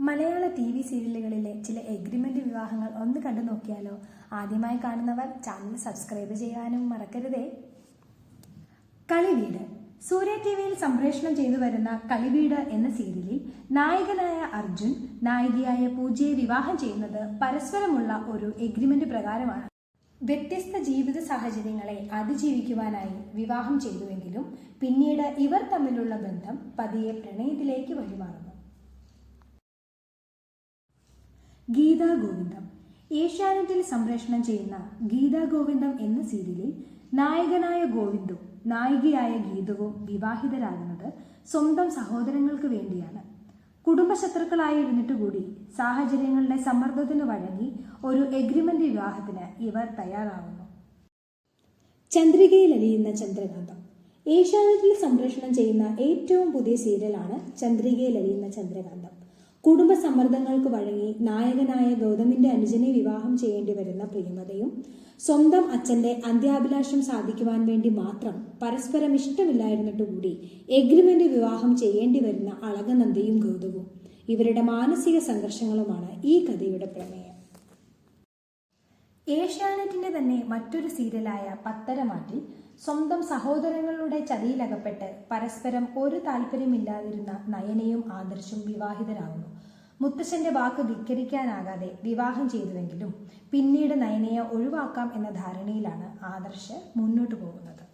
മലയാള TV സീരിയലുകളിലെ ചില agreement വിവാഹങ്ങൾ ഒന്ന് കണ്ടു നോക്കിയാലോ? ആദ്യമായി കാണുന്നവർ ചാനൽ സബ്സ്ക്രൈബ് ചെയ്യാനും മറക്കരുതേ. കളിവീട്. സൂര്യ TVയിൽ സംപ്രേഷണം ചെയ്തു വരുന്ന കളിവീട് എന്ന സീരിയലിൽ നായകനായ അർജുൻ നായികയായ പൂജയെ വിവാഹം ചെയ്യുന്നത് പരസ്പരമുള്ള ഒരു എഗ്രിമെന്റ് പ്രകാരമാണ്. വ്യത്യസ്ത ജീവിത സാഹചര്യങ്ങളെ അതിജീവിക്കുവാനായി വിവാഹം ചെയ്തുവെങ്കിലും പിന്നീട് ഇവർ തമ്മിലുള്ള ബന്ധം പതിയെ പ്രണയത്തിലേക്ക് വഴിമാറുന്നു. ഗീതാ ഗോവിന്ദം. ഏഷ്യാനെറ്റിൽ സംപ്രേഷണം ചെയ്യുന്ന ഗീതാ ഗോവിന്ദം എന്ന സീരിയലിൽ നായകനായ ഗോവിന്ദും നായികയായ ഗീതവും വിവാഹിതരാകുന്നത് സ്വന്തം സഹോദരങ്ങൾക്ക് വേണ്ടിയാണ്. കുടുംബശത്രുക്കളായിരുന്നിട്ട് കൂടി സാഹചര്യങ്ങളുടെ സമ്മർദ്ദത്തിന് വഴങ്ങി ഒരു എഗ്രിമെന്റ് വിവാഹത്തിന് ഇവർ തയ്യാറാവുന്നു. ചന്ദ്രികയിൽ അലിയുന്ന ചന്ദ്രകാന്തം. ഏഷ്യാനെറ്റിൽ സംപ്രേഷണം ചെയ്യുന്ന ഏറ്റവും പുതിയ സീരിയലാണ് ചന്ദ്രികയിൽ അലിയുന്ന ചന്ദ്രകാന്തം. കുടുംബ സമ്മർദ്ദങ്ങൾക്ക് വഴങ്ങി നായകനായ ഗൗതമിന്റെ അനുജനെ വിവാഹം ചെയ്യേണ്ടി വരുന്ന പ്രിയമതയും സ്വന്തം അച്ഛന്റെ അന്ത്യാഭിലാഷം സാധിക്കുവാൻ വേണ്ടി മാത്രം പരസ്പരം ഇഷ്ടമില്ലായിരുന്നിട്ടുകൂടി എഗ്രിമെന്റ് വിവാഹം ചെയ്യേണ്ടി വരുന്ന അളകനന്ദയും ഗൗതവും ഇവരുടെ മാനസിക സംഘർഷങ്ങളുമാണ് ഈ കഥയുടെ പ്രമേയം. ഏഷ്യാനെറ്റിന്റെ തന്നെ മറ്റൊരു സീരിയലായ പത്തരമാറ്റിൽ സ്വന്തം സഹോദരങ്ങളുടെ ചതിയിലകപ്പെട്ട് പരസ്പരം ഒരു താല്പര്യമില്ലാതിരുന്ന നയനയും ആദർശും വിവാഹിതരാകുന്നു. മുത്തശ്ശന്റെ വാക്ക് ധിക്കരിക്കാനാകാതെ വിവാഹം ചെയ്തുവെങ്കിലും പിന്നീട് നയനയെ ഒഴിവാക്കാം എന്ന ധാരണയിലാണ് ആദർശ് മുന്നോട്ടു പോകുന്നത്.